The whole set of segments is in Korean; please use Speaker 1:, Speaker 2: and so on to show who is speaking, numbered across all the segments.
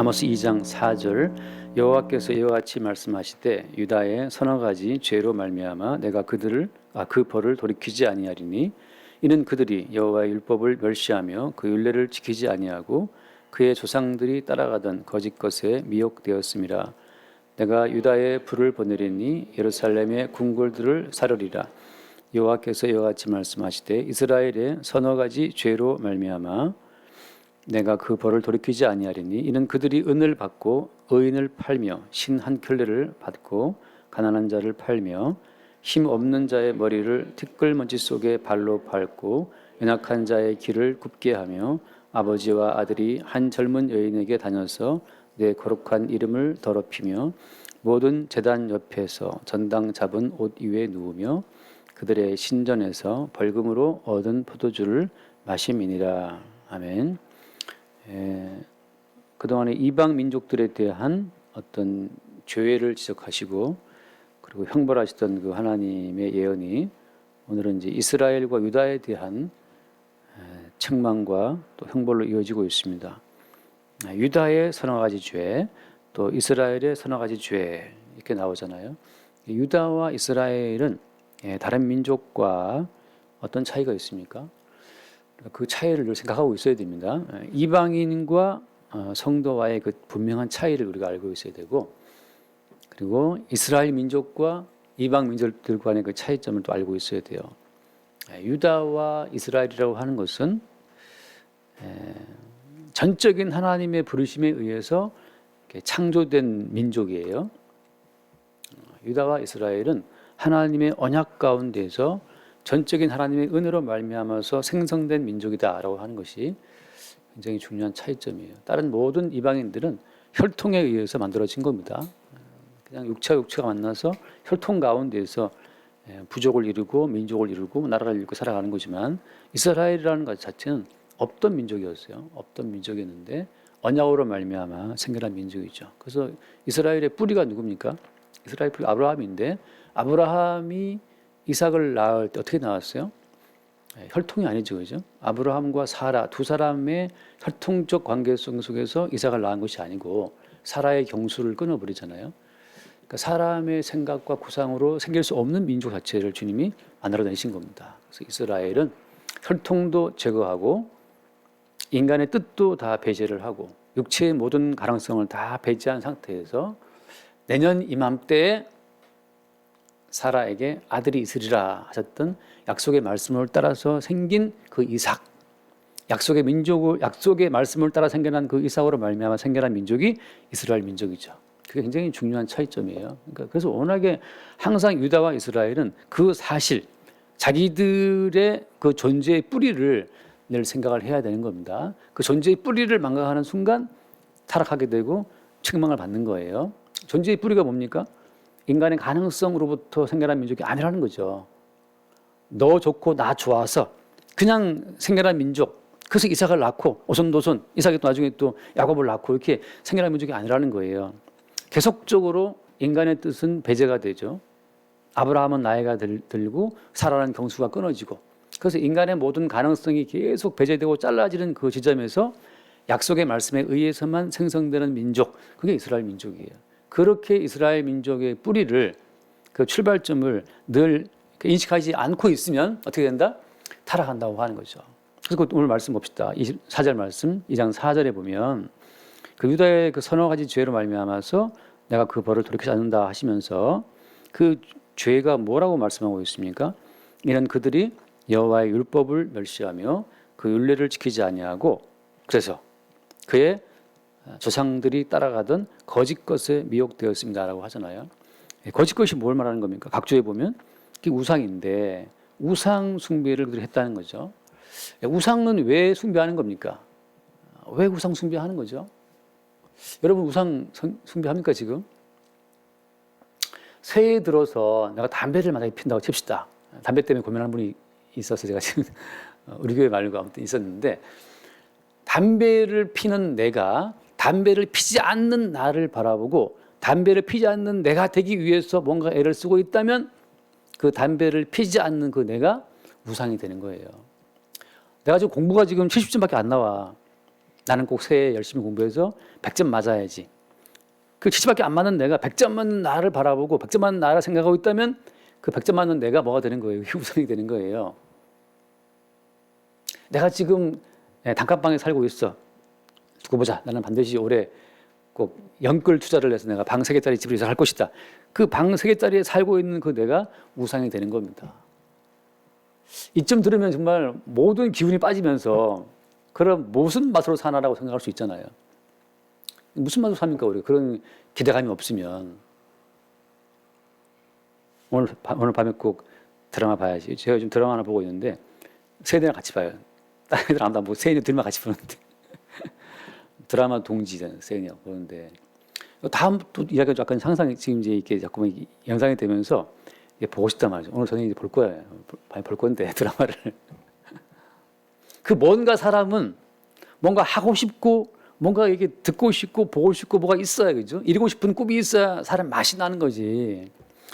Speaker 1: 아모스 2장 4절 여호와께서 이와 같이 말씀하시되 유다의 서너 가지 죄로 말미암아 내가 그 벌을 돌이키지 아니하리니 이는 그들이 여호와의 율법을 멸시하며 그 율례를 지키지 아니하고 그의 조상들이 따라가던 거짓 것에 미혹되었음이라. 내가 유다에 불을 보내리니 예루살렘의 궁궐들을 사르리라. 여호와께서 이와 같이 말씀하시되 이스라엘의 서너 가지 죄로 말미암아 내가 그 벌을 돌이키지 아니하리니 이는 그들이 은을 받고 의인을 팔며 신 한 켤레를 받고 가난한 자를 팔며 힘 없는 자의 머리를 티끌먼지 속에 발로 밟고 연약한 자의 길을 굽게 하며 아버지와 아들이 한 젊은 여인에게 다녀서 내 거룩한 이름을 더럽히며 모든 제단 옆에서 전당 잡은 옷 위에 누우며 그들의 신전에서 벌금으로 얻은 포도주를 마심이니라. 아멘. 그동안에 이방 민족들에 대한 어떤 죄를 지적하시고 그리고 형벌하시던 그 하나님의 예언이 오늘은 이제 이스라엘과 유다에 대한 책망과 또 형벌로 이어지고 있습니다. 유다의 서너 가지 죄, 또 이스라엘의 서너 가지 죄 이렇게 나오잖아요. 유다와 이스라엘은 다른 민족과 어떤 차이가 있습니까? 그 차이를 늘 생각하고 있어야 됩니다. 이방인과 성도와의 그 분명한 차이를 우리가 알고 있어야 되고, 그리고 이스라엘 민족과 이방 민족들 간의 그 차이점을 또 알고 있어야 돼요. 유다와 이스라엘이라고 하는 것은 전적인 하나님의 부르심에 의해서 창조된 민족이에요. 유다와 이스라엘은 하나님의 언약 가운데서 전적인 하나님의 은혜로 말미암아서 생성된 민족이다라고 하는 것이 굉장히 중요한 차이점이에요. 다른 모든 이방인들은 혈통에 의해서 만들어진 겁니다. 그냥 육체가 만나서 혈통 가운데서 부족을 이루고 민족을 이루고 나라를 이루고 살아가는 거지만 이스라엘이라는 것 자체는 없던 민족이었어요. 없던 민족이었는데 언약으로 말미암아 생겨난 민족이죠. 그래서 이스라엘의 뿌리가 누굽니까? 이스라엘 뿌리가 아브라함인데 아브라함이 이삭을 낳을 때 어떻게 나왔어요? 혈통이 아니죠, 그죠? 아브라함과 사라 두 사람의 혈통적 관계성 속에서 이삭을 낳은 것이 아니고 사라의 경수를 끊어버리잖아요. 그러니까 사람의 생각과 구상으로 생길 수 없는 민족 자체를 주님이 만들어내신 겁니다. 그래서 이스라엘은 혈통도 제거하고 인간의 뜻도 다 배제를 하고 육체의 모든 가능성을 다 배제한 상태에서 내년 이맘때에 사라에게 아들이 있으리라 하셨던 약속의 말씀을 따라서 생긴 그 이삭, 약속의 말씀을 따라 생겨난 그 이삭으로 말미암아 생겨난 민족이 이스라엘 민족이죠. 그게 굉장히 중요한 차이점이에요. 그러니까 그래서 워낙에 항상 유다와 이스라엘은 그 사실, 자기들의 그 존재의 뿌리를 늘 생각을 해야 되는 겁니다. 그 존재의 뿌리를 망각하는 순간 타락하게 되고 책망을 받는 거예요. 존재의 뿌리가 뭡니까? 인간의 가능성으로부터 생겨난 민족이 아니라는 거죠. 너 좋고 나 좋아서 그냥 생겨난 민족. 그래서 이삭을 낳고 오손도손 이삭이 또 나중에 또 야곱을 낳고 이렇게 생겨난 민족이 아니라는 거예요. 계속적으로 인간의 뜻은 배제가 되죠. 아브라함은 나이가 들고 사라는 경수가 끊어지고 그래서 인간의 모든 가능성이 계속 배제되고 잘라지는 그 지점에서 약속의 말씀에 의해서만 생성되는 민족, 그게 이스라엘 민족이에요. 그렇게 이스라엘 민족의 뿌리를, 그 출발점을 늘 인식하지 않고 있으면 어떻게 된다? 타락한다고 하는 거죠. 그래서 오늘 말씀 봅시다. 24절 말씀 2장 4절에 보면 그 유다의 그 서너 가지 죄로 말미암아서 내가 그 벌을 돌이키지 않는다 하시면서 그 죄가 뭐라고 말씀하고 있습니까? 이는 그들이 여호와의 율법을 멸시하며 그 율례를 지키지 아니하고 그래서 그의 조상들이 따라가던 거짓 것에 미혹되었습니다라고 하잖아요. 거짓 것이 뭘 말하는 겁니까? 각조에 보면 그게 우상인데 우상 숭배를 그들이 했다는 거죠. 우상은 왜 숭배하는 겁니까? 왜 우상 숭배하는 거죠? 여러분 우상 숭배합니까 지금? 새해 들어서 내가 담배를 만약에 핀다고 칩시다. 담배 때문에 고민하는 분이 있어서 제가 지금 우리 교회 말고 아무튼 있었는데 담배를 피는 내가 담배를 피지 않는 나를 바라보고 담배를 피지 않는 내가 되기 위해서 뭔가 애를 쓰고 있다면 그 담배를 피지 않는 그 내가 우상이 되는 거예요. 내가 지금 공부가 지금 70점밖에 안 나와. 나는 꼭 새해 열심히 공부해서 100점 맞아야지. 그 70밖에 안 맞는 내가 100점 맞는 나를 바라보고 100점 맞는 나를 생각하고 있다면 그 100점 맞는 내가 뭐가 되는 거예요? 우상이 되는 거예요. 내가 지금 단칸방에 살고 있어. 두고 보자. 나는 반드시 올해 꼭 연끌 투자를 해서 내가 방 3개짜리 집을 이사할 것이다. 그 방 3개짜리에 살고 있는 그 내가 우상이 되는 겁니다. 이쯤 들으면 정말 모든 기운이 빠지면서 그럼 무슨 맛으로 사나라고 생각할 수 있잖아요. 무슨 맛으로 삽니까 우리 그런 기대감이 없으면. 오늘 밤에 꼭 드라마 봐야지. 제가 요즘 드라마 하나 보고 있는데 세대랑 같이 봐요. 다른 애들 안 보고 세인들만 같이 보는데 드라마 동지전 세인이랑 보는데 다음 또 이야기가 약간 상상이 지금 이제 이렇게 자꾸만 연상이 되면서 이게 보고 싶단 말이죠. 오늘 저녁에 이제 볼 거예요. 많이 볼 건데 드라마를. 그 뭔가 사람은 뭔가 하고 싶고 뭔가 이게 듣고 싶고 보고 싶고 뭐가 있어야 그죠? 이루고 싶은 꿈이 있어야 사람 맛이 나는 거지.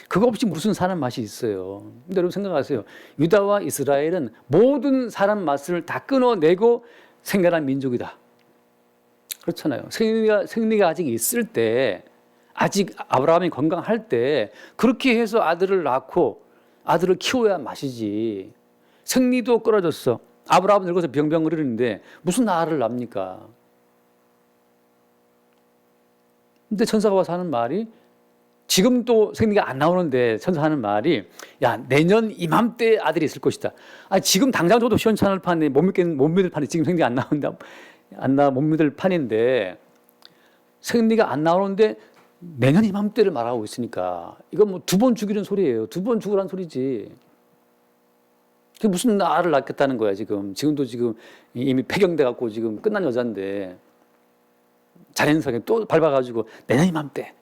Speaker 1: 그거 없이 무슨 사람 맛이 있어요. 근데 여러분 생각하세요. 유다와 이스라엘은 모든 사람 맛을 다 끊어내고 생겨난 민족이다. 그렇잖아요. 생리가 아직 있을 때, 아직 아브라함이 건강할 때 그렇게 해서 아들을 낳고 아들을 키워야 맛이지. 생리도 끊어졌어. 아브라함은 늙어서 병병 그러는데 무슨 아를 낳습니까? 근데 천사가 와서 하는 말이 지금도 생리가 안 나오는데 천사 하는 말이 야 내년 이맘때 아들이 있을 것이다. 아 지금 당장 저도 시원찮을 판에 못 믿을 판에 지금 생리가 안 나온다. 못 믿을 판인데 생리가 안 나오는데 내년 이맘때를 말하고 있으니까 이건 뭐 2번 죽이는 소리예요. 2번 죽으라는 소리지. 그게 무슨 아를 낳겠다는 거야 지금. 지금도 지금 이미 폐경돼 갖고 지금 끝난 여자인데 자연스럽게 또 밟아가지고 내년 이맘때.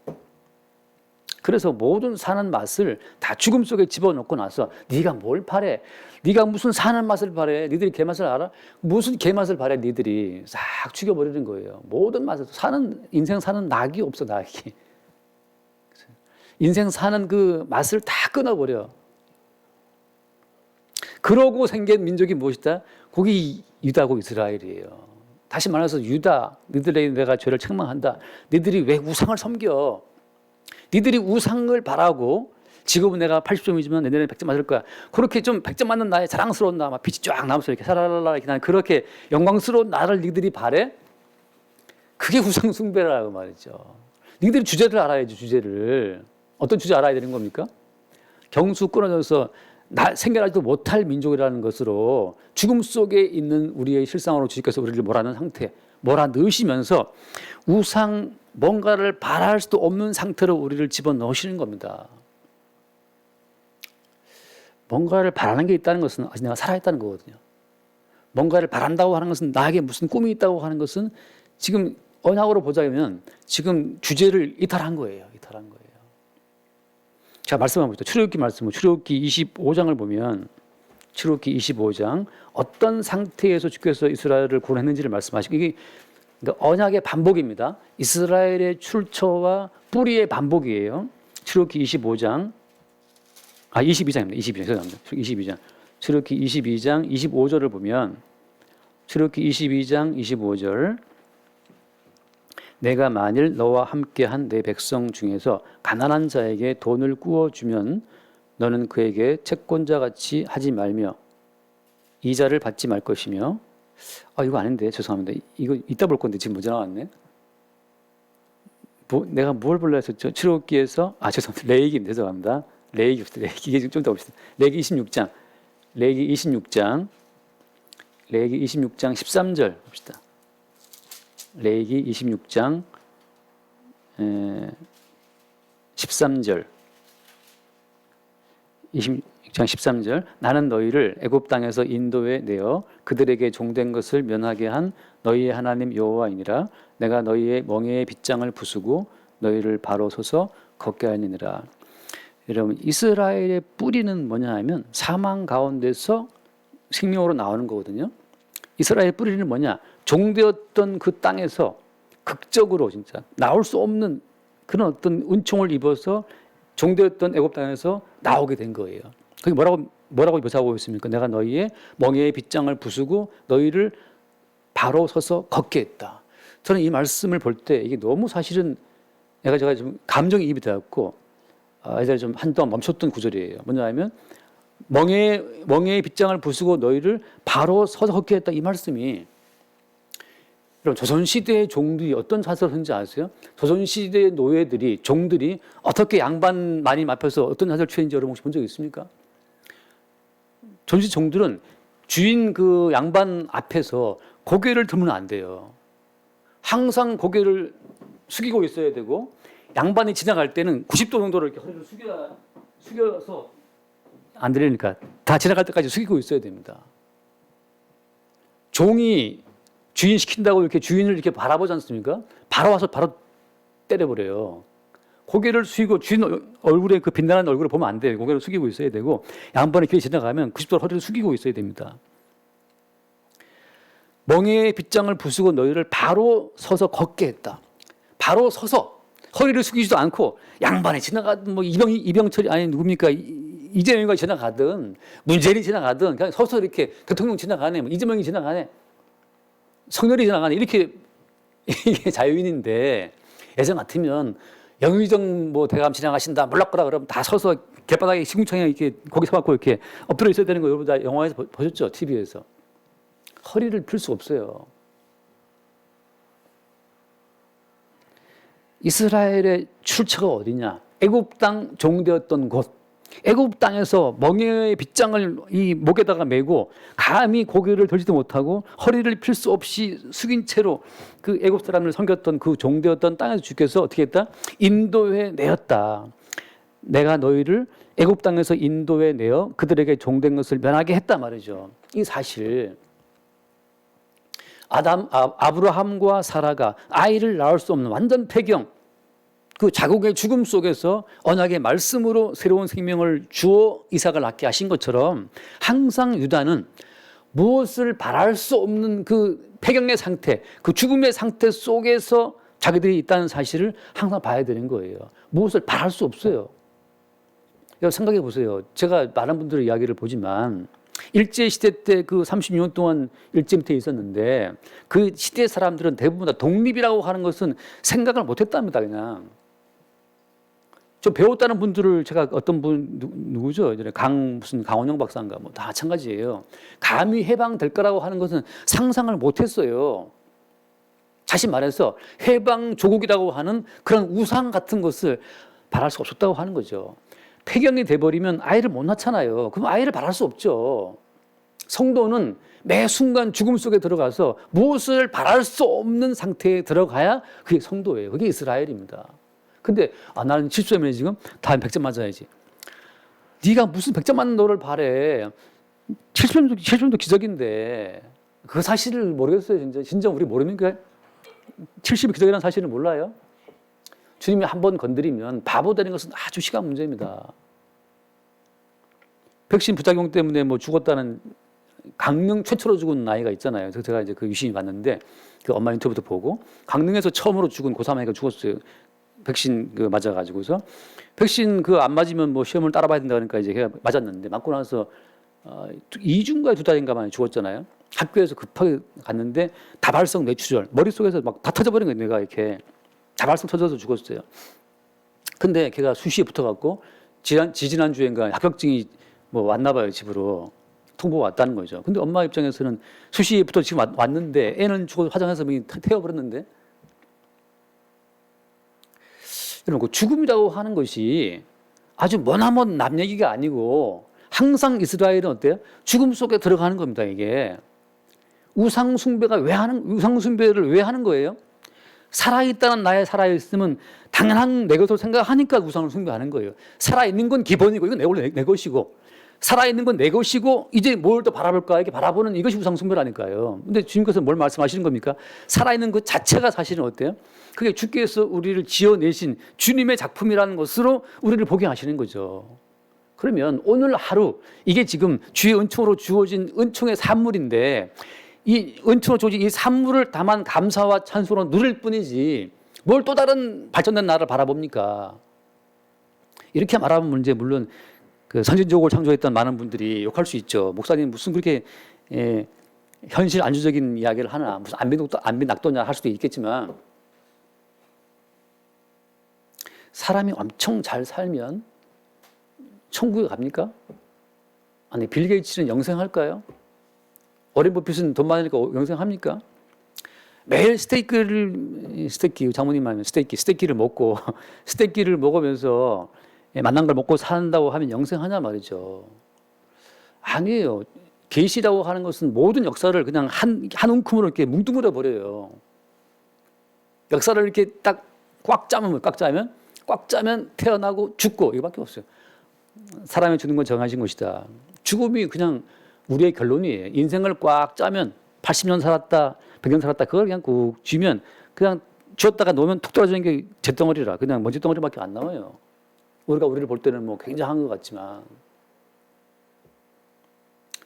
Speaker 1: 그래서 모든 사는 맛을 다 죽음 속에 집어넣고 나서 네가 뭘 바래? 네가 무슨 사는 맛을 바래? 니들이 개맛을 알아? 무슨 개맛을 바래? 니들이 싹 죽여버리는 거예요. 모든 맛을 인생 사는 낙이 없어 낙이. 인생 사는 그 맛을 다 끊어버려. 그러고 생긴 민족이 무엇이다? 그게 유다고 이스라엘이에요. 다시 말해서 유다, 너희들에게 내가 죄를 책망한다. 너희들이 왜 우상을 섬겨? 니들이 우상을 바라고 지금은 내가 80점이지만 내년에 100점 맞을 거야. 그렇게 좀 100점 맞는 나의 자랑스러운 나, 막 빛이 쫙 나면서 이렇게 사라라라 이렇게 난 그렇게 영광스러운 나를 니들이 바래? 그게 우상 숭배라고 말이죠. 니들이 주제를 알아야지 주제를. 어떤 주제 알아야 되는 겁니까? 경수 끊어져서 생겨나지도 못할 민족이라는 것으로 죽음 속에 있는 우리의 실상으로 주님께서 우리를 몰아넣은 상태, 몰아넣으시면서 우상 뭔가를 바랄 수도 없는 상태로 우리를 집어넣으시는 겁니다. 뭔가를 바라는 게 있다는 것은 아직 내가 살아있다는 거거든요. 뭔가를 바란다고 하는 것은 나에게 무슨 꿈이 있다고 하는 것은 지금 언약으로 보자면 지금 주제를 이탈한 거예요. 이탈한 거예요. 자, 말씀 한번 보죠. 출애굽기 말씀, 출애굽기 25장을 보면 출애굽기 25장 어떤 상태에서 주께서 이스라엘을 구원했는지를 말씀하시고 이게 그러니까 언약의 반복입니다. 이스라엘의 출처와 뿌리의 반복이에요. 출애굽기 22장입니다. 22장. 출애굽기 22장 25절을 보면 출애굽기 22장 25절 내가 만일 너와 함께한 내 백성 중에서 가난한 자에게 돈을 구워 주면 너는 그에게 채권자같이 하지 말며 이자를 받지 말 것이며 이거 아닌데 죄송합니다. 이거 이따 볼 건데 지금 먼저 나왔네. 내가 뭘 볼라 했었죠? 출애굽기에서 죄송합니다. 레위기 죄송합니다. 레위기 이게 좀 더 봅시다. 레위기 26장 13절 봅시다. 레위기 26장 13절 26장 13절 나는 너희를 애굽 땅에서 인도해 내어 그들에게 종된 것을 면하게 한 너희의 하나님 여호와이니라. 내가 너희의 멍에의 빗장을 부수고 너희를 바로 서서 걷게 하니라. 여러분 이스라엘의 뿌리는 뭐냐 하면 사망 가운데서 생명으로 나오는 거거든요. 이스라엘의 뿌리는 뭐냐? 종되었던 그 땅에서 극적으로 진짜 나올 수 없는 그런 어떤 은총을 입어서 종되었던 애굽 땅에서 나오게 된 거예요. 그게 뭐라고 묘사하고 있습니까? 내가 너희의 멍에의 빗장을 부수고 너희를 바로 서서 걷게 했다. 저는 이 말씀을 볼 때 이게 너무 사실은 제가 좀 감정이입이 되었고 이제 좀 한동안 멈췄던 구절이에요. 뭐냐면 멍에의 빗장을 부수고 너희를 바로 서서 걷게 했다. 이 말씀이 여러분 조선시대의 종들이 어떤 자세를 하는지 아세요? 조선시대의 노예들이 종들이 어떻게 양반 마님 앞에서 어떤 자세를 취했는지 여러분 혹시 본 적 있습니까? 조선시대 종들은 주인 그 양반 앞에서 고개를 들면 안 돼요. 항상 고개를 숙이고 있어야 되고 양반이 지나갈 때는 90도 정도로 이렇게 허리를 숙여서 안 들리니까 다 지나갈 때까지 숙이고 있어야 됩니다. 종이 주인 시킨다고 이렇게 주인을 이렇게 바라보지 않습니까? 바로 와서 바로 때려버려요. 고개를 숙이고 주인 얼굴에 그 빛나는 얼굴을 보면 안 돼요. 고개를 숙이고 있어야 되고 양반이 길에 지나가면 90도 허리를 숙이고 있어야 됩니다. 멍에의 빗장을 부수고 너희를 바로 서서 걷게 했다. 바로 서서 허리를 숙이지도 않고 양반이 지나가든 뭐 이병철이 아니 누굽니까 이재명이 지나가든 문재인이 지나가든 그냥 서서 이렇게 대통령 지나가네, 뭐 이재명이 지나가네, 성렬이 지나가네 이렇게 이게 자유인인데 예전 같으면 영의정 뭐 대감 지나가신다 몰락거라 그러면 다 서서 길바닥에 시궁창에 이렇게 고개 서갖고 이렇게 엎드려 있어야 되는 거 여러분 다 영화에서 보셨죠? TV에서. 허리를 필 수 없어요. 이스라엘의 출처가 어디냐? 애굽 땅 종되었던 곳. 애굽 땅에서 멍에의 빗장을 이 목에다가 메고 감히 고개를 들지도 못하고 허리를 필 수 없이 숙인 채로 그 애굽 사람을 섬겼던 그 종되었던 땅에서 주께서 어떻게 했다? 인도해 내었다. 내가 너희를 애굽 땅에서 인도해 내어 그들에게 종된 것을 면하게 했다 말이죠. 이 사실 아브라함과 사라가 아이를 낳을 수 없는 완전 폐경, 그 자국의 죽음 속에서 언약의 말씀으로 새로운 생명을 주어 이삭을 낳게 하신 것처럼 항상 유다는 무엇을 바랄 수 없는 그 폐경의 상태, 그 죽음의 상태 속에서 자기들이 있다는 사실을 항상 봐야 되는 거예요. 무엇을 바랄 수 없어요. 생각해 보세요. 제가 많은 분들의 이야기를 보지만 일제시대 때 그 36년 동안 일제 밑에 있었는데 그 시대 사람들은 대부분 다 독립이라고 하는 것은 생각을 못했답니다. 그냥 좀 배웠다는 분들을 제가 어떤 분 누구죠? 무슨 강원영 박사인가 뭐 다 마찬가지예요. 감히 해방될 거라고 하는 것은 상상을 못했어요. 다시 말해서 해방 조국이라고 하는 그런 우상 같은 것을 바랄 수 없었다고 하는 거죠. 폐경이 돼버리면 아이를 못 낳잖아요. 그럼 아이를 바랄 수 없죠. 성도는 매 순간 죽음 속에 들어가서 무엇을 바랄 수 없는 상태에 들어가야 그게 성도예요. 그게 이스라엘입니다. 근데 나는 70점이네 지금. 다음 100점 맞아야지. 네가 무슨 100점 맞는 너를 바래. 70점도 기적인데 그 사실을 모르겠어요. 진짜 우리 모릅니까? 70이 기적이라는 사실을 몰라요? 주님이 한 번 건드리면 바보 되는 것은 아주 시간 문제입니다. 백신 부작용 때문에 뭐 죽었다는 강릉 최초로 죽은 아이가 있잖아요. 그래서 제가 이제 그 유심히 봤는데 그 엄마 인터뷰도 보고 강릉에서 처음으로 죽은 고3 아이가 죽었어요. 백신 그 맞아가지고서 백신 그 안 맞으면 뭐 시험을 따라봐야 된다 그러니까 이제 걔가 맞았는데 맞고 나서 2주인가 2달인가 만에 죽었잖아요. 학교에서 급하게 갔는데 다발성 뇌출혈 머릿속에서 막 다 터져버린 거예요. 내가 이렇게 다발성 터져서 죽었어요. 근데 걔가 수시에 붙어갖고 지지난주인가 합격증이 뭐 왔나 봐요. 집으로 통보가 왔다는 거죠. 근데 엄마 입장에서는 수시에 붙어 지금 왔는데 애는 죽어서 화장해서 태워버렸는데 여러분 그 죽음이라고 하는 것이 아주 머나먼 남 얘기가 아니고 항상 이스라엘은 어때요? 죽음 속에 들어가는 겁니다. 이게 우상 숭배를 왜 하는 거예요? 살아있다는 나의 살아있음은 당연한 내 것으로 생각하니까 우상을 숭배하는 거예요. 살아있는 건 기본이고 이건 원래 내 것이고 살아있는 건 내 것이고 이제 뭘 더 바라볼까 이렇게 바라보는 이것이 우상 숭배라니까요. 근데 주님께서 뭘 말씀하시는 겁니까? 살아있는 것 자체가 사실은 어때요? 그게 주께서 우리를 지어내신 주님의 작품이라는 것으로 우리를 보게 하시는 거죠. 그러면 오늘 하루 이게 지금 주의 은총으로 주어진 은총의 산물인데 이 은총으로 주어진 이 산물을 다만 감사와 찬송으로 누릴 뿐이지 뭘 또 다른 발전된 나라를 바라봅니까? 이렇게 말하면 이제 물론 그 선진족을 창조했던 많은 분들이 욕할 수 있죠. 목사님 무슨 그렇게 현실 안주적인 이야기를 하나, 무슨 안빈낙도냐 할 수도 있겠지만, 사람이 엄청 잘 살면 천국에 갑니까? 아니, 빌 게이츠는 영생할까요? 워렌 버핏은 돈 많으니까 영생합니까? 매일 장모님 말하면 스테이키를 먹고, 스테이키를 먹으면서 만난 걸 먹고 산다고 하면 영생하냐 말이죠. 아니에요. 계시라고 하는 것은 모든 역사를 그냥 한 움큼으로 이렇게 뭉뚱그려 버려요. 역사를 이렇게 딱 꽉 짜면 태어나고 죽고 이거밖에 없어요. 사람이 죽는 건 정하신 것이다. 죽음이 그냥 우리의 결론이에요. 인생을 꽉 짜면 80년 살았다, 100년 살았다, 그걸 그냥 꾹 쥐면 그냥 쥐었다가 놓으면 툭 떨어지는 게 잿덩어리라 그냥 먼지 덩어리밖에 안 나와요. 우리가 우리를 볼 때는 뭐 굉장한 것 같지만,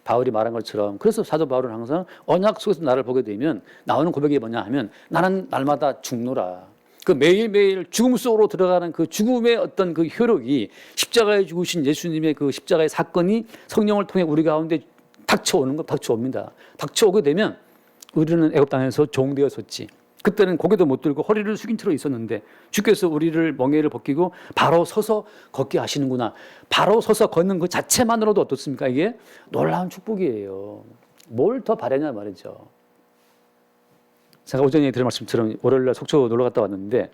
Speaker 1: 바울이 말한 것처럼, 그래서 사도 바울은 항상 언약 속에서 나를 보게 되면 나오는 고백이 뭐냐 하면, 나는 날마다 죽노라. 그 매일매일 죽음 속으로 들어가는 그 죽음의 어떤 그 효력이, 십자가에 죽으신 예수님의 그 십자가의 사건이 성령을 통해 우리 가운데 닥쳐옵니다. 닥쳐오게 되면 우리는 애굽 땅에서 종되었었지. 그때는 고개도 못 들고 허리를 숙인 채로 있었는데 주께서 우리를 멍에를 벗기고 바로 서서 걷게 하시는구나. 바로 서서 걷는 그 자체만으로도 어떻습니까? 이게 놀라운 축복이에요. 뭘 더 바라냐 말이죠. 제가 오전에 드린 말씀처럼 월요일날 속초 놀러 갔다 왔는데,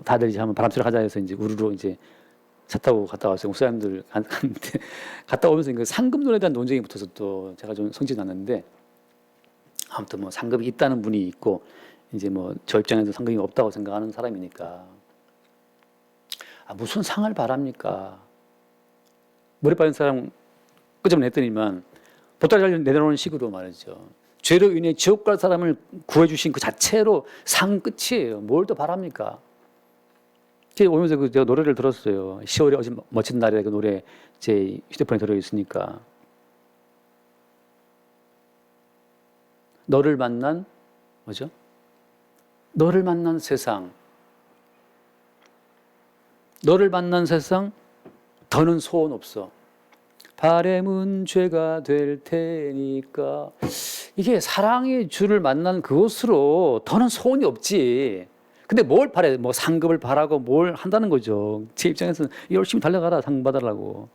Speaker 1: 다들 이제 한번 바람 쐬러 가자 해서 이제 우르르 이제 차 타고 갔다 왔어요. 목사님들 갔는데, 갔다 오면서 그 상급론에 대한 논쟁이 붙어서 또 제가 좀 성질이 났는데, 아무튼 뭐 상급이 있다는 분이 있고, 이제 뭐 저 입장에서 상급이 없다고 생각하는 사람이니까, 무슨 상을 바랍니까? 머리 빠진 사람 끄집어냈더니만 보따리를 내려놓는 식으로 말이죠. 죄로 인해 지옥 갈 사람을 구해주신 그 자체로 상 끝이에요. 뭘 더 바랍니까? 오면서 제가 노래를 들었어요. 10월의 어제 멋진 날에 그 노래 제 휴대폰에 들어있으니까. 너를 만난 뭐죠? 너를 만난 세상. 너를 만난 세상 더는 소원 없어. 바램은 죄가 될 테니까. 이게 사랑의 주를 만난 그것으로 더는 소원이 없지. 근데 뭘 바래? 뭐 상급을 바라고 뭘 한다는 거죠. 제 입장에서는 열심히 달려가라, 상 받으려고.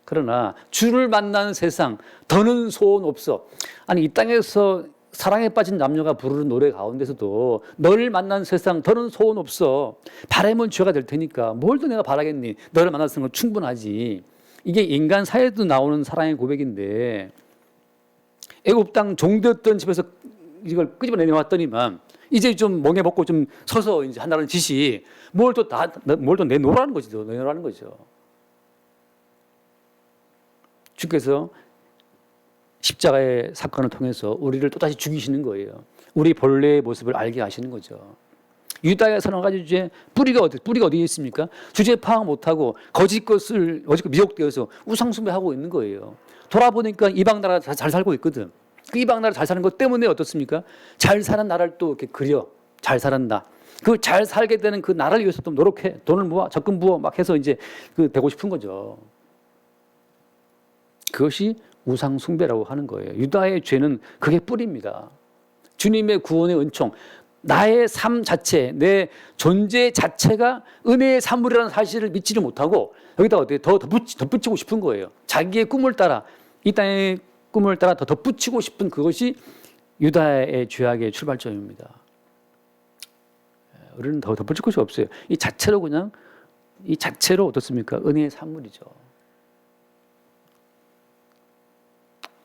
Speaker 1: 그러나 주를 만난 세상 더는 소원 없어. 아니, 이 땅에서 사랑에 빠진 남녀가 부르는 노래 가운데서도 너를 만난 세상 더는 소원 없어. 바라면 죄가 될 테니까 뭘 더 내가 바라겠니? 너를 만났으는 건 충분하지. 이게 인간 사회도 나오는 사랑의 고백인데, 애굽 땅 종되었던 집에서 이걸 끄집어내놨더니만 이제 좀 멍에 벗고 좀 서서 이제 한다는 짓이 뭘 또 내놓으라는 거죠. 내놓으라는 거죠. 주께서 십자가의 사건을 통해서 우리를 또다시 죽이시는 거예요. 우리 본래의 모습을 알게 하시는 거죠. 유다의 서너 가지 주제 뿌리가 어디에 있습니까? 주제 파악 못하고 거짓 미혹되어서 우상숭배하고 있는 거예요. 돌아보니까 이방 나라 잘 살고 있거든. 그 이방 나라 잘 사는 것 때문에 어떻습니까? 잘 사는 나라를 또 이렇게 그려. 잘 살았나. 그 잘 살게 되는 그 나라를 위해서 또 노력해. 돈을 모아, 적금 부어 막 해서 이제 그 되고 싶은 거죠. 그것이 우상숭배라고 하는 거예요. 유다의 죄는 그게 뿌리입니다. 주님의 구원의 은총, 나의 삶 자체, 내 존재 자체가 은혜의 산물이라는 사실을 믿지를 못하고 여기다가 더 덧붙이고 싶은 거예요. 자기의 꿈을 따라, 이 땅의 꿈을 따라 더 덧붙이고 싶은 그것이 유다의 죄악의 출발점입니다. 우리는 더 덧붙일 것이 없어요. 이 자체로 어떻습니까? 은혜의 산물이죠.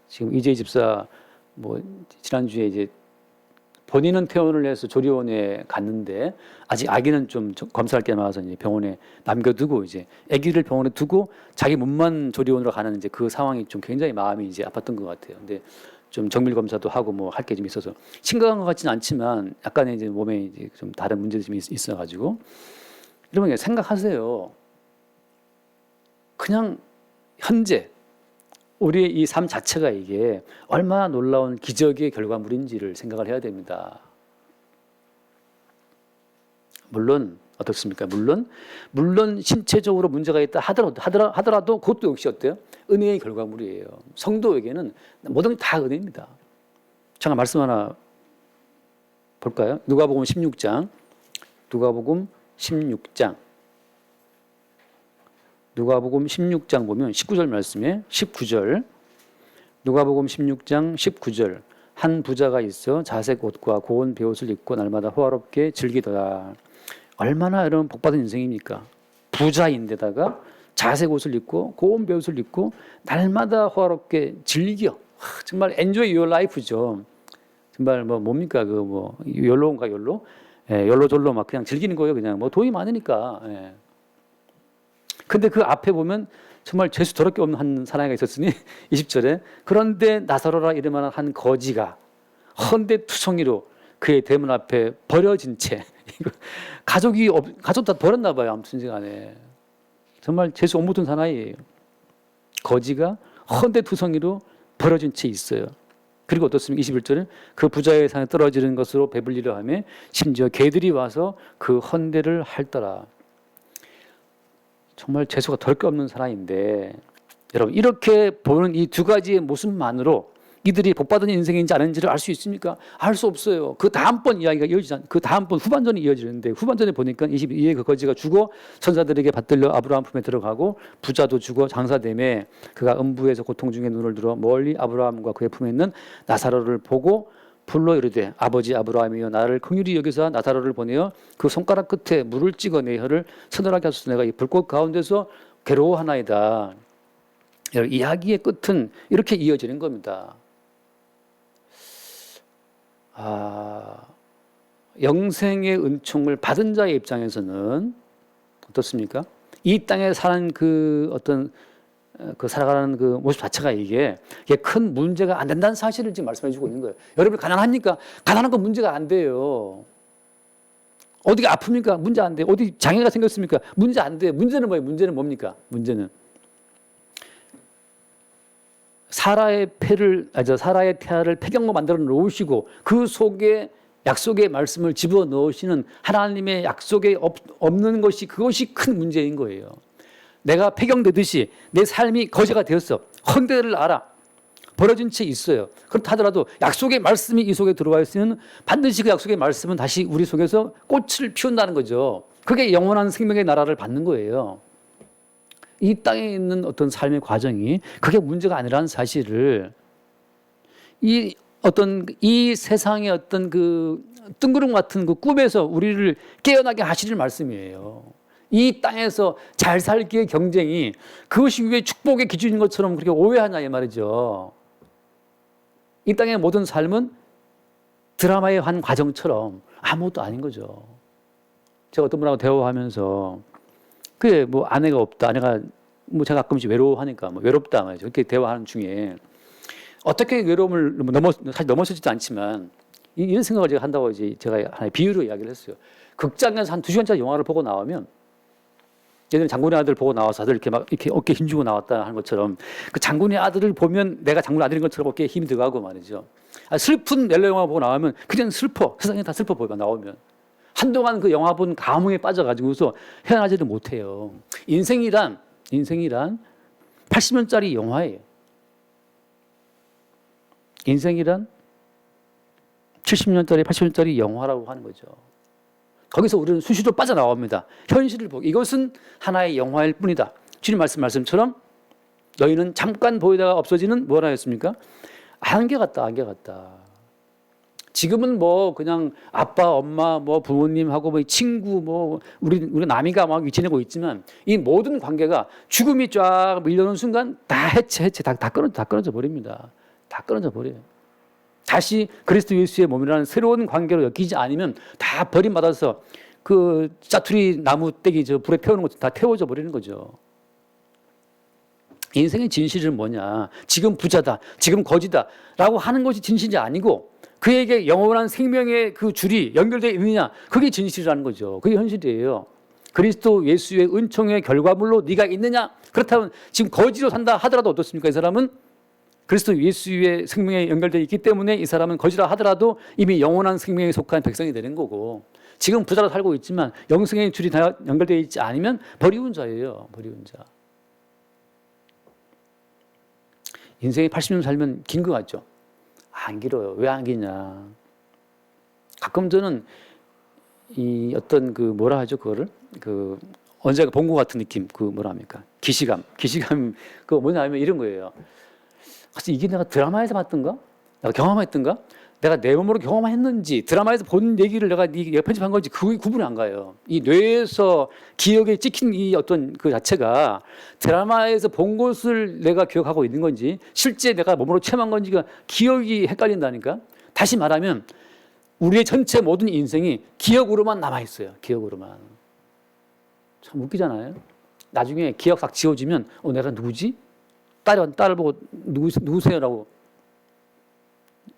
Speaker 1: 지금 이재희 집사 지난주에 이제 본인은 퇴원을 해서 조리원에 갔는데 아직 아기는 좀 검사할 게 많아서 이제 병원에 남겨두고 이제 아기를 병원에 두고 자기 몸만 조리원으로 가는 이제 그 상황이 좀 굉장히 마음이 이제 아팠던 것 같아요. 근데 좀 정밀 검사도 하고 뭐 할 게 좀 있어서 심각한 것 같지는 않지만 약간의 이제 몸에 이제 좀 다른 문제들이 좀 있어가지고 여러분 생각하세요. 그냥 현재 우리의 이 삶 자체가 이게 얼마나 놀라운 기적의 결과물인지를 생각을 해야 됩니다. 물론 어떻습니까? 물론 신체적으로 문제가 있다 하더라도 그것도 역시 어때요? 은혜의 결과물이에요. 성도에게는 모든 게 다 은혜입니다. 잠깐 말씀 하나 볼까요? 누가복음 16장. 누가복음 16장. 누가복음 16장 보면 19절 말씀에 19절. 누가복음 16장 19절. 한 부자가 있어 자색 옷과 고운 베옷을 입고 날마다 호화롭게 즐기더라. 얼마나 여러분 복받은 인생입니까? 부자인데다가 자색 옷을 입고 고운 베옷을 입고 날마다 호화롭게 즐겨. 정말 enjoy your life죠. 정말 뭐 뭡니까 그 뭐 욜로인가 욜로? 예, 욜로졸로 막 그냥 즐기는 거예요. 그냥 뭐 돈이 많으니까. 예. 근데 그 앞에 보면 정말 죄수 더럽게 없는 한 사나이가 있었으니 20절에 그런데 나사로라 이름하는 한 거지가 헌데 투성이로 그의 대문 앞에 버려진 채 가족 다 버렸나 봐요. 아무튼 간에 정말 죄수 못 묻은 사나이예요. 거지가 헌데 투성이로 버려진 채 있어요. 그리고 어떻습니까? 21절에 그 부자의 산에 떨어지는 것으로 배불리려 하며 심지어 개들이 와서 그 헌데를 핥더라. 정말 재수가 덜 게 없는 사람인데 여러분 이렇게 보는 이 두 가지의 모습만으로 이들이 복받은 인생인지 아닌지를 알 수 있습니까? 알 수 없어요. 그 다음번 이야기가 이어지지 그 다음번 후반전이 이어지는데 후반전에 보니까 22에 그 거지가 죽어 천사들에게 받들려 아브라함 품에 들어가고 부자도 죽어 장사됨에 그가 음부에서 고통 중에 눈을 들어 멀리 아브라함과 그의 품에 있는 나사로를 보고 불러 이르되 아버지 아브라함이여 나를 긍휼히 여기사 나사로를 보내어 그 손가락 끝에 물을 찍어 내 혀를 서늘하게 하소서 내가 이 불꽃 가운데서 괴로워하나이다. 이야기의 끝은 이렇게 이어지는 겁니다. 영생의 은총을 받은 자의 입장에서는 어떻습니까? 이 땅에 사는 그 어떤 그 살아가는 그 모습 자체가 이게 큰 문제가 안 된다는 사실을 지금 말씀해 주고 있는 거예요. 여러분 가난합니까? 가난한 건 문제가 안 돼요. 어디가 아픕니까? 문제 안 돼요. 어디 장애가 생겼습니까? 문제 안 돼요. 문제는 뭐예요? 문제는 뭡니까? 문제는 사라의 태아를 폐경로 만들어 놓으시고 그 속에 약속의 말씀을 집어 넣으시는 하나님의 약속에 없는 것이 그것이 큰 문제인 거예요. 내가 폐경되듯이 내 삶이 거제가 되었어. 헌데를 알아. 버려진 채 있어요. 그렇다 하더라도 약속의 말씀이 이 속에 들어와 있으면 반드시 그 약속의 말씀은 다시 우리 속에서 꽃을 피운다는 거죠. 그게 영원한 생명의 나라를 받는 거예요. 이 땅에 있는 어떤 삶의 과정이 그게 문제가 아니라는 사실을 이 세상의 어떤 그 뜬구름 같은 그 꿈에서 우리를 깨어나게 하시는 말씀이에요. 이 땅에서 잘 살기의 경쟁이 그것이 왜 축복의 기준인 것처럼 그렇게 오해하냐 이 말이죠. 이 땅의 모든 삶은 드라마의 한 과정처럼 아무것도 아닌 거죠. 제가 어떤 분하고 대화하면서 그게 뭐 아내가 없다, 아내가 뭐 제가 가끔씩 외로워하니까 뭐 외롭다 말이죠. 이렇게 대화하는 중에 어떻게 외로움을 사실 넘어서지도 않지만 이런 생각을 제가 한다고 이제 제가 하나의 비유로 이야기를 했어요. 극장에서 한 2시간짜리 영화를 보고 나오면 예전에 장군의 아들 보고 나와서 다들 이렇게 막 이렇게 어깨 힘주고 나왔다 하는 것처럼 그 장군의 아들을 보면 내가 장군의 아들인 것처럼 어깨에 힘이 들어가고 말이죠. 슬픈 멜로 영화 보고 나오면 그냥 슬퍼. 세상에 다 슬퍼 보여 나오면. 한동안 그 영화 본 감흥에 빠져가지고서 헤어나지도 못해요. 인생이란 80년짜리 영화예요. 인생이란 70년짜리, 80년짜리 영화라고 하는 거죠. 거기서 우리는 수시로 빠져나옵니다. 현실을 보고 이것은 하나의 영화일 뿐이다. 주님 말씀처럼 너희는 잠깐 보이다가 없어지는 뭐라 했습니까? 안개 같다. 지금은 뭐 그냥 아빠, 엄마, 뭐 부모님하고 뭐 친구, 뭐 우리 남이가 막 지내고 있지만 이 모든 관계가 죽음이 쫙 밀려오는 순간 다 해체, 다 끊어져 버립니다. 다 끊어져 버려요. 다시 그리스도 예수의 몸이라는 새로운 관계로 엮이지 않으면 다 버림받아서 그 짜투리 나무 떼기 저 불에 태우는 것도 다 태워져 버리는 거죠. 인생의 진실은 뭐냐? 지금 부자다, 지금 거지다 라고 하는 것이 진실이 아니고 그에게 영원한 생명의 그 줄이 연결되어 있느냐? 그게 진실이라는 거죠. 그게 현실이에요. 그리스도 예수의 은총의 결과물로 네가 있느냐? 그렇다면 지금 거지로 산다 하더라도 어떻습니까? 이 사람은 그리스도 예수의 생명에 연결되어 있기 때문에 이 사람은 거지라 하더라도 이미 영원한 생명에 속한 백성이 되는 거고 지금 부자로 살고 있지만 영생의 줄이 다 연결되어 있지 않으면 버리운 자예요. 버리운 자. 인생이 80년 살면 긴 것 같죠. 안 길어요. 왜 안 기냐? 가끔 저는 이 어떤 그 뭐라 하죠, 그거를 그 언제가 본 것 같은 느낌, 그 뭐라 합니까? 기시감 그 뭐냐면 이런 거예요. 사실 이게 내가 드라마에서 봤던가? 내가 경험했던가? 내가 내 몸으로 경험했는지 드라마에서 본 얘기를 내가 편집한 건지 그 구분이 안 가요. 이 뇌에서 기억에 찍힌 이 어떤 그 자체가 드라마에서 본 것을 내가 기억하고 있는 건지 실제 내가 몸으로 체험한 건지가 기억이 헷갈린다니까. 다시 말하면 우리의 전체 모든 인생이 기억으로만 남아 있어요. 기억으로만. 참 웃기잖아요. 나중에 기억 싹 지워지면 내가 누구지? 딸을 보고 누구세요라고.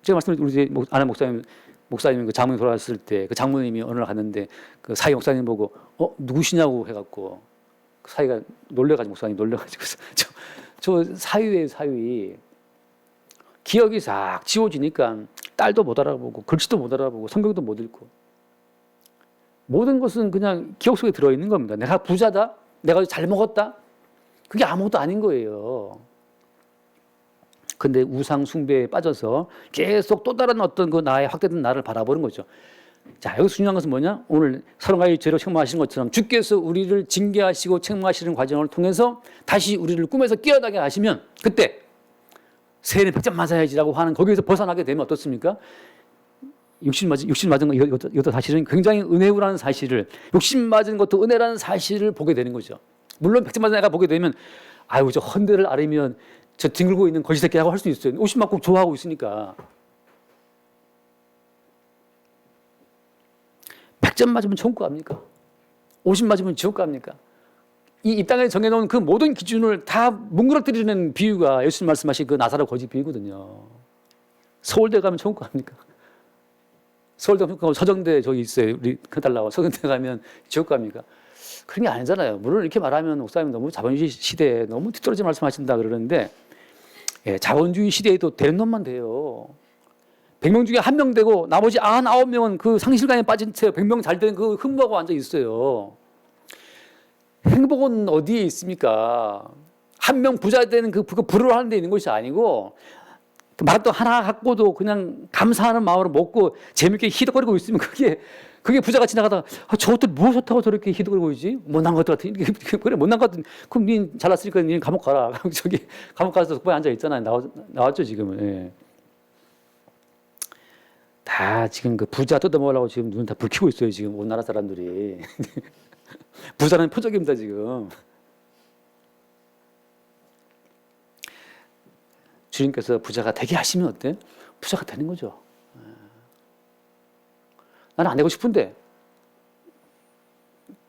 Speaker 1: 제가 말씀드린 우리 아는 목사님 그 장모님 돌아갔을 때 그 장모님이 어느 날 갔는데 그 사위 목사님 보고 누구시냐고 해갖고 그 사위가 놀래가지고 목사님 놀래가지고 저 사위예요, 사위. 기억이 싹 지워지니까 딸도 못 알아보고 글씨도 못 알아보고 성경도 못 읽고 모든 것은 그냥 기억 속에 들어있는 겁니다. 내가 부자다, 내가 잘 먹었다, 그게 아무것도 아닌 거예요. 근데 우상 숭배에 빠져서 계속 또 다른 어떤 그 나의 확대된 나를 바라보는 거죠. 자, 여기서 중요한 것은 뭐냐? 오늘 30가지 죄로 책망하시는 것처럼 주께서 우리를 징계하시고 책망하시는 과정을 통해서 다시 우리를 꿈에서 깨어나게 하시면 그때 새해는 100점 맞아야지라고 하는 거기에서 벗어나게 되면 어떻습니까? 육신 맞은 거 이것도 사실은 굉장히 은혜라는 사실을, 욕심 맞은 것도 은혜라는 사실을 보게 되는 거죠. 물론 100점 맞은 애가 보게 되면 아유 저 헌데를 앓으면 저 뒹굴고 있는 거지 새끼라고 할 수 있어요. 50 맞고 좋아하고 있으니까. 100점 맞으면 천국 갑니까? 50 맞으면 지옥 갑니까? 이 땅에 정해놓은 그 모든 기준을 다 뭉그러뜨리는 비유가 예수님 말씀하신 그 나사로 거지 비유거든요. 서울대 가면 천국 갑니까? 서울대 가면 서정대 저기 있어요. 우리 그달라고 서정대 가면 지옥 갑니까? 그런 게 아니잖아요. 물론 이렇게 말하면 목사님 너무 자본주의 시대에 너무 뒤떨어진 말씀하신다 그러는데 예, 자본주의 시대에도 되는 놈만 돼요. 100명 중에 1명 되고 나머지 99명은 그 상실감에 빠진 채 100명 잘 되는 그 흠모하고 앉아 있어요. 행복은 어디에 있습니까? 한 명 부자 되는 그 부를 하는 데 있는 것이 아니고 마라톤 하나 갖고도 그냥 감사하는 마음으로 먹고 재밌게 히덕거리고 있으면 그게 부자가 지나가다가 저것들 뭐 좋다고 저렇게 히덕거리고 있지? 못난 것들 같은 그래 못난 것 같은 그럼 니 잘났으니까 니 감옥 가라. 저기 감옥 가서 속바에 앉아 있잖아요. 나왔죠 지금은. 예. 다 지금 그 부자 뜯어먹으려고 지금 눈 다 불 켜고 있어요 지금 온 나라 사람들이. 부자는 표적입니다 지금. 주님께서 부자가 되게 하시면 어때? 부자가 되는 거죠. 나는 안 되고 싶은데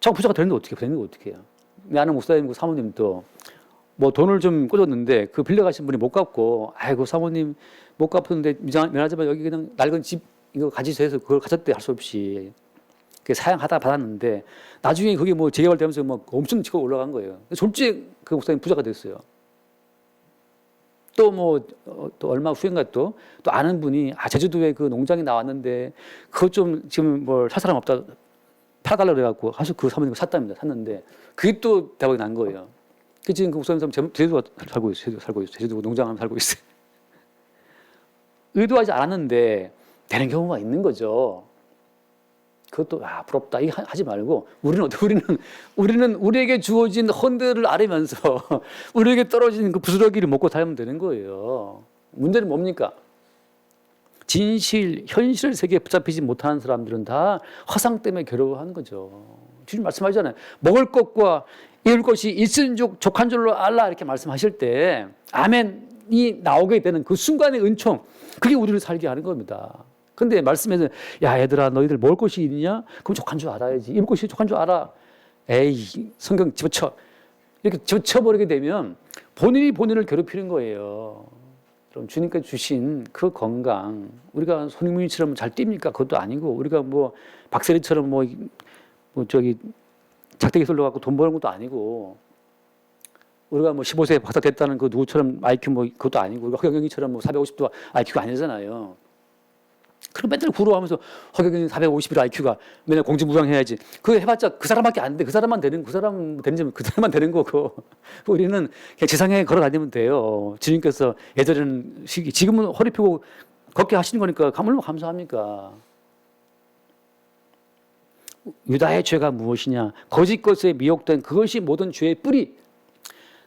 Speaker 1: 자꾸 부자가 되는 거 어떻게 해요? 내 아는 목사님, 사모님도 뭐 돈을 좀 꽂았는데 그 빌려가신 분이 못 갚고 아이고 사모님 못 갚았는데 미안하지만 여기 그냥 낡은 집 이거 가지세요 해서 그걸 가졌대 할 수 없이 사양하다 받았는데 나중에 그게 뭐 재개발되면서 막 엄청 치고 올라간 거예요. 졸지에 그 목사님 부자가 됐어요. 또 얼마 후인가 또 아는 분이 제주도에 그 농장이 나왔는데 그것 좀 지금 뭘 살 사람 없다 팔아달라고 그래갖고 하셔서 그 사모님 샀답니다. 샀는데 그게 또 대박이 난 거예요. 그 지금 그 목사님 제주도 살고 있어요. 제주도 농장 살고 있어요. 의도하지 않았는데 되는 경우가 있는 거죠. 그것도 부럽다. 이거 하지 말고 우리는 우리에게 주어진 헌데를 앓으면서 우리에게 떨어진 그 부스러기를 먹고 살면 되는 거예요. 문제는 뭡니까? 진실, 현실 세계에 붙잡히지 못하는 사람들은 다 허상 때문에 괴로워하는 거죠. 주님 말씀하시잖아요. 먹을 것과 입을 것이 있은즉 족한 줄로 알라 이렇게 말씀하실 때 아멘이 나오게 되는 그 순간의 은총, 그게 우리를 살게 하는 겁니다. 근데 말씀에서 야 얘들아 너희들 먹을 것이 있느냐? 그럼 족한 줄 알아야지. 입을 것이 족한 줄 알아. 에이 성경 집어쳐. 이렇게 집어쳐버리게 되면 본인을 괴롭히는 거예요. 그럼 주님께서 주신 그 건강 우리가 손흥민처럼 잘 뜁니까? 그것도 아니고 우리가 뭐 박세리처럼 뭐 저기 작대기 솔로갖고 돈 버는 것도 아니고 우리가 뭐 15세에 박사 됐다는 그 누구처럼 IQ 뭐 그것도 아니고 우리가 허경영이처럼 뭐 450도 IQ가 아니잖아요. 그럼 맨날 구로하면서 허경영이 450일 IQ가 맨날 공지무상해야지. 그거 해봤자 그 사람밖에 안 돼. 그 사람만 되는 거고. 우리는 그냥 지상에 걸어다니면 돼요. 주님께서 예전에는 지금은 허리 펴고 걷게 하시는 거니까 얼마나 감사합니까? 유다의 죄가 무엇이냐? 거짓 것에 미혹된 그것이 모든 죄의 뿌리.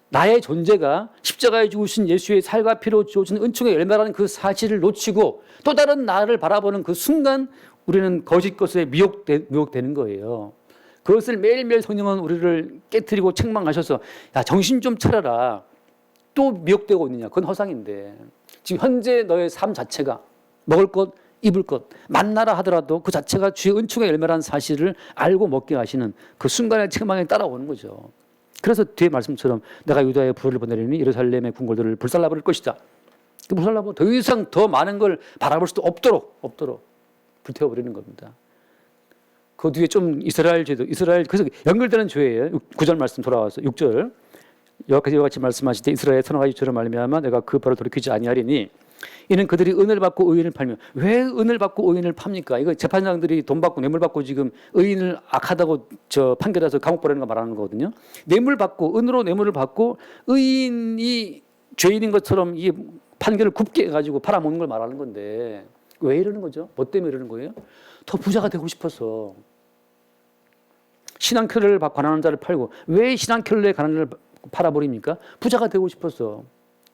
Speaker 1: 나의 존재가 십자가에 죽으신 예수의 살과 피로 주어진 은총의 열매라는 그 사실을 놓치고 또 다른 나를 바라보는 그 순간 우리는 거짓 것에 미혹되는 거예요. 그것을 매일매일 성령은 우리를 깨트리고 책망하셔서 야, 정신 좀 차려라. 또 미혹되고 있느냐? 그건 허상인데 지금 현재 너의 삶 자체가 먹을 것, 입을 것, 만나라 하더라도 그 자체가 주의 은총의 열매라는 사실을 알고 먹게 하시는 그 순간의 책망에 따라오는 거죠. 그래서 뒤에 말씀처럼 내가 유다의 불을 보내리니 예루살렘의 궁궐들을 불살라버릴 것이다. 그 불살라버 더 이상 더 많은 걸 바라볼 수도 없도록 불태워버리는 겁니다. 그 뒤에 좀 이스라엘 죄도 그래서 연결되는 죄예요. 9절 말씀 돌아와서 6절 여호와께서 같이 말씀하실 때 이스라엘의 서너 가지 죄를 말미암아 내가 그 벌을 돌이키지 아니하리니 이는 그들이 은을 받고 의인을 팔며 왜 은을 받고 의인을 팝니까? 이거 재판장들이 돈 받고 뇌물 받고 지금 의인을 악하다고 판결해서 감옥 보내는 거 말하는 거거든요. 뇌물 받고 은으로 뇌물을 받고 의인이 죄인인 것처럼 이 판결을 굽게 해가지고 팔아먹는 걸 말하는 건데 왜 이러는 거죠? 뭐 때문에 이러는 거예요? 더 부자가 되고 싶어서 신앙캐를 관하는 자를 팔고 왜 신앙캐에 관하는 자를 팔아버립니까? 부자가 되고 싶어서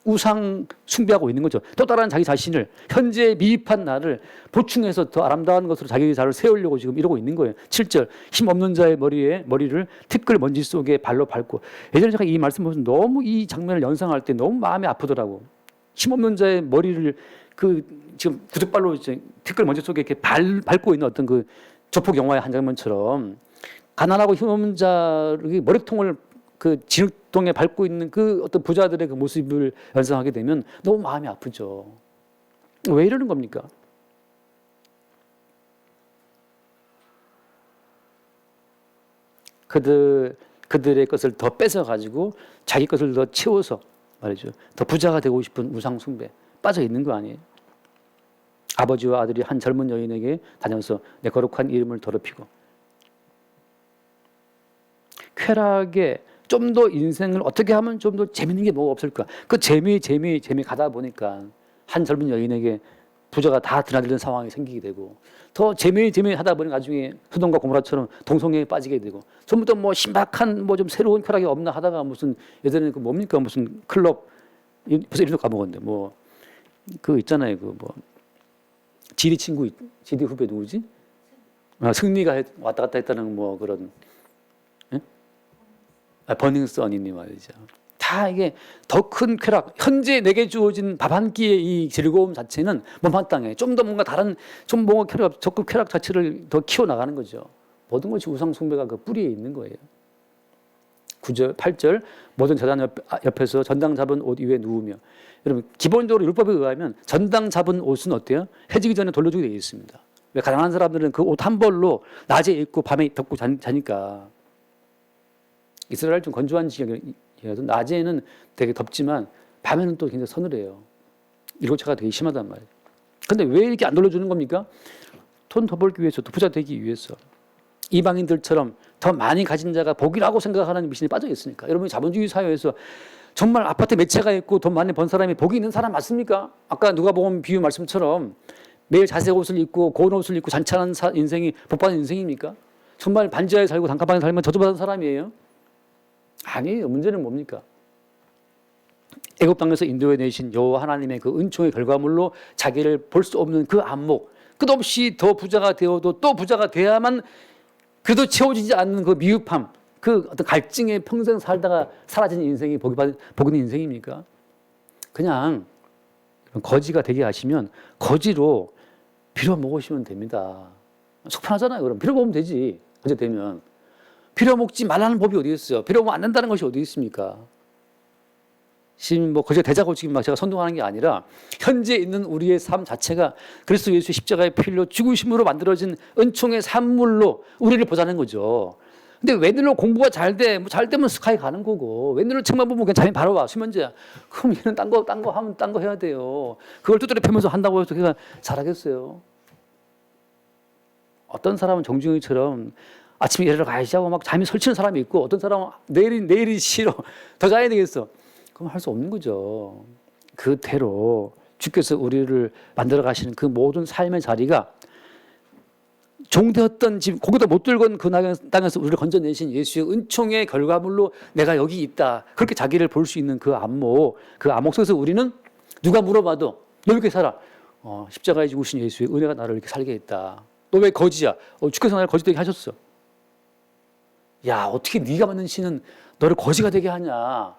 Speaker 1: 우상 숭배하고 있는 거죠. 또 다른 자기 자신을 현재 미입한 나를 보충해서 더 아름다운 것으로 자기 자를 세우려고 지금 이러고 있는 거예요. 7절 힘없는 자의 머리를 티끌 먼지 속에 발로 밟고 예전에 제가 이 말씀 보면서 너무 이 장면을 연상할 때 너무 마음이 아프더라고. 힘없는 자의 머리를 지금 구두발로 티끌 먼지 속에 이렇게 밟고 있는 어떤 그 조폭 영화의 한 장면처럼 가난하고 힘없는 자의 머리통을 그 진흙동에 밟고 있는 그 어떤 부자들의 그 모습을 연상하게 되면 너무 마음이 아프죠. 왜 이러는 겁니까? 그들의 것을 더 뺏어 가지고 자기 것을 더 채워서 말이죠. 더 부자가 되고 싶은 우상 숭배 빠져 있는 거 아니에요? 아버지와 아들이 한 젊은 여인에게 다녀서 내 거룩한 이름을 더럽히고 쾌락에 좀 더 인생을 어떻게 하면 좀 더 재밌는 게 뭐가 없을까? 그 재미 가다 보니까 한 젊은 여인에게 부자가 다 드나드는 상황이 생기게 되고 더 재미 하다 보니 나중에 소돔과 고모라처럼 동성애에 빠지게 되고 전부터 뭐 신박한 뭐 좀 새로운 쾌락이 없나 하다가 무슨 예전에 그 뭡니까 무슨 클럽 벌써 이름도 까먹었는데 뭐 그 있잖아요 그 뭐 지리 친구 지리 후배 누구지? 승리가 왔다 갔다 했다는 뭐 그런 버닝썬이니 말이죠. 다 이게 더 큰 쾌락, 현재 내게 주어진 밥 한 끼의 이 즐거움 자체는 못마땅해. 좀 더 뭔가 다른, 좀 뭔가 적극 쾌락 자체를 더 키워나가는 거죠. 모든 것이 우상 숭배가 그 뿌리에 있는 거예요. 9절, 8절, 모든 제단 옆에서 전당 잡은 옷 위에 누우며. 여러분, 기본적으로 율법에 의하면 전당 잡은 옷은 어때요? 해지기 전에 돌려주게 되어 있습니다. 왜 가난한 사람들은 그 옷 한 벌로 낮에 입고 밤에 덮고 자니까. 이스라엘 좀 건조한 지역이라서 낮에는 되게 덥지만 밤에는 또 굉장히 서늘해요. 일교차가 되게 심하단 말이에요. 근데 왜 이렇게 안 돌려주는 겁니까? 돈 더 벌기 위해서, 더 부자 되기 위해서. 이방인들처럼 더 많이 가진 자가 복이라고 생각하는 미신에 빠져 있으니까. 여러분이 자본주의 사회에서 정말 아파트 몇 채가 있고 돈 많이 번 사람이 복이 있는 사람 맞습니까? 아까 누가복음 비유 말씀처럼 매일 자색 옷을 입고 고운 옷을 입고 잔치하는 인생이 복받은 인생입니까? 정말 반지하에 살고 단칸방에 살면 저주받은 사람이에요? 아니에요. 문제는 뭡니까? 애굽 땅에서 인도해 내신 여호와 하나님의 그 은총의 결과물로 자기를 볼 수 없는 그 안목, 끝없이 더 부자가 되어도 또 부자가 돼야만 그래도 채워지지 않는 그 미흡함, 그 어떤 갈증에 평생 살다가 사라진 인생이 복 있는 인생입니까? 그냥 거지가 되게 하시면 거지로 빌어먹으시면 됩니다. 속편하잖아요. 그럼 빌어먹으면 되지. 거지 되면. 빌어먹지 말라는 법이 어디 있어요? 빌어먹으면 안 된다는 것이 어디 있습니까? 지금 뭐 거기서 되자고 지금 막 제가 선동하는 게 아니라 현재 있는 우리의 삶 자체가 그리스도 예수의 십자가의 피로 죽으심으로 만들어진 은총의 산물로 우리를 보자는 거죠. 근데 웬일로 공부가 잘 돼? 뭐 잘 되면 스카이 가는 거고 웬일로 책만 보면 그냥 자기 바로 와 수면제야. 그럼 얘는 딴 거 하면 딴 거 해야 돼요. 그걸 두드려 패면서 한다고 해서 걔가 잘하겠어요? 어떤 사람은 정중이처럼 아침에 일하러 가야지 하고 막 잠이 설치는 사람이 있고 어떤 사람은 내일이 싫어. 더 자야 되겠어. 그럼 할 수 없는 거죠. 그대로 주께서 우리를 만들어 가시는 그 모든 삶의 자리가 종되었던 집 고기도 못 들건 그 땅에서 우리를 건져내신 예수의 은총의 결과물로 내가 여기 있다. 그렇게 자기를 볼 수 있는 그 안목 속에서 우리는 누가 물어봐도 너 왜 이렇게 살아? 십자가에 죽으신 예수의 은혜가 나를 이렇게 살게 했다. 너 왜 거지야? 주께서 나를 거지 되게 하셨어. 야, 어떻게 네가 만든 신은 너를 거지가 되게 하냐?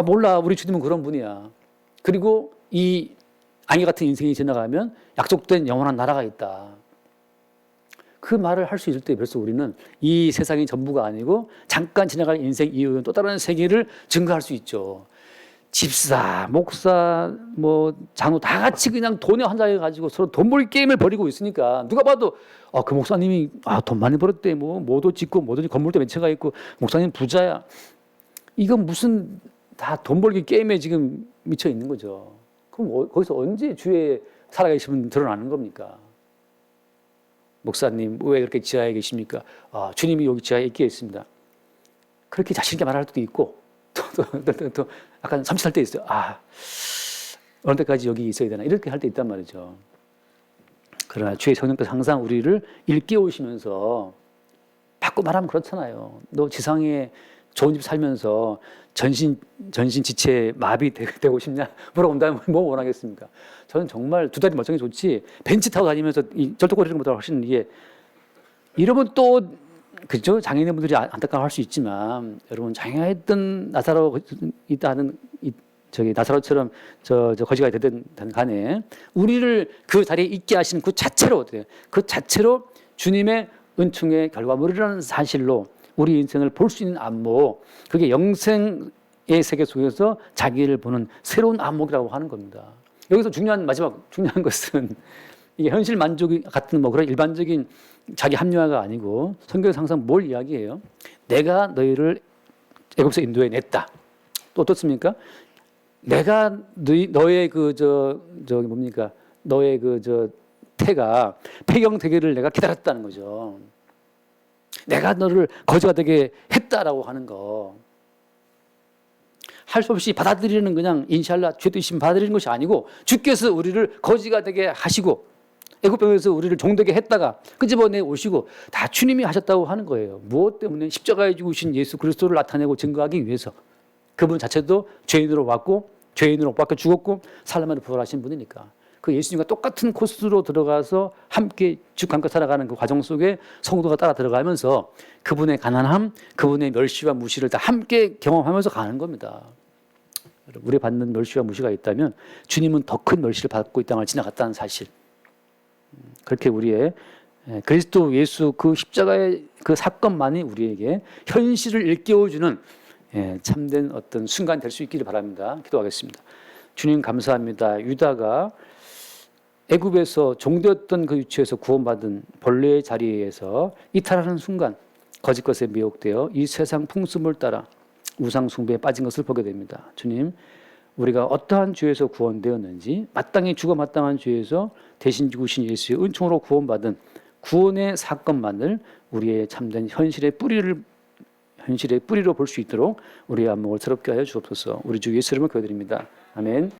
Speaker 1: 몰라. 우리 주님은 그런 분이야. 그리고 이 안개 같은 인생이 지나가면 약속된 영원한 나라가 있다. 그 말을 할 수 있을 때 벌써 우리는 이 세상이 전부가 아니고 잠깐 지나갈 인생 이후에 또 다른 세계를 증거할 수 있죠. 집사, 목사, 장로 다 같이 그냥 돈에 환장해 가지고 서로 돈 벌기 게임을 벌이고 있으니까 누가 봐도 그 목사님이 돈 많이 벌었대. 뭐도 짓고 뭐도 건물도 몇 채가 있고 목사님 부자야. 이건 무슨 다 돈 벌기 게임에 지금 미쳐 있는 거죠. 그럼 거기서 언제 주에 살아계시면 드러나는 겁니까? 목사님 왜 그렇게 지하에 계십니까? 주님이 여기 지하에 있게 있습니다. 그렇게 자신 있게 말할 때도 있고 또 약간 섬찟할 때 있어요. 어느 때까지 여기 있어야 되나 이렇게 할 때 있단 말이죠. 그러나 주의 성령께서 항상 우리를 일깨우시면서 자꾸 말하면 그렇잖아요. 너 지상에 좋은 집 살면서 전신 지체 마비 되고 싶냐? 물어본다면 뭐 원하겠습니까? 저는 정말 두 다리 멀쩡히 좋지 벤츠 타고 다니면서 이 절도거리는 것보다 훨씬 이러면 또 그죠? 장애인분들이 안타까워할 수 있지만 여러분 장애했던 나사로 있다는 나사로처럼 저 거지가 되든 간에 우리를 그 자리에 있게 하시는 그 자체로 주님의 은총의 결과물이라는 사실로 우리 인생을 볼 수 있는 안목, 그게 영생의 세계 속에서 자기를 보는 새로운 안목이라고 하는 겁니다. 여기서 마지막 중요한 것은 이게 현실 만족 같은 그런 일반적인 자기 합리화가 아니고 성경에서 항상 뭘 이야기해요? 내가 너희를 애굽에서 인도해 냈다. 또 어떻습니까? 내가 너의 너의 태가 폐경되기를 내가 기다렸다는 거죠. 내가 너를 거지가 되게 했다라고 하는 거. 할 수 없이 받아들이는 그냥 인샬라 죄 되심 받아들이는 것이 아니고 주께서 우리를 거지가 되게 하시고 애굽병에서 우리를 종되게 했다가 끄집어내 오시고 다 주님이 하셨다고 하는 거예요. 무엇 때문에? 십자가에 죽으신 예수 그리스도를 나타내고 증거하기 위해서. 그분 자체도 죄인으로 왔고 죄인으로 못 박혀 죽었고 사람으로 부활하신 분이니까. 그 예수님과 똑같은 코스로 들어가서 함께 죽함과 살아가는 그 과정 속에 성도가 따라 들어가면서 그분의 가난함, 그분의 멸시와 무시를 다 함께 경험하면서 가는 겁니다. 우리 받는 멸시와 무시가 있다면 주님은 더 큰 멸시를 받고 이 땅을 지나갔다는 사실. 그렇게 우리의 그리스도 예수 그 십자가의 그 사건만이 우리에게 현실을 일깨워주는 참된 어떤 순간 될 수 있기를 바랍니다. 기도하겠습니다. 주님 감사합니다. 유다가 애굽에서 종되었던 그 위치에서 구원받은 본래의 자리에서 이탈하는 순간 거짓 것에 미혹되어 이 세상 풍습을 따라 우상 숭배에 빠진 것을 보게 됩니다. 주님, 우리가 어떠한 죄에서 구원되었는지 마땅히 죽어 마땅한 죄에서 대신 죽으신 예수의 은총으로 구원받은 구원의 사건만을 우리의 참된 현실의 뿌리로 볼 수 있도록 우리의 안목을 새롭게 하여 주옵소서. 우리 주 예수 이름으로 기도드립니다. 아멘.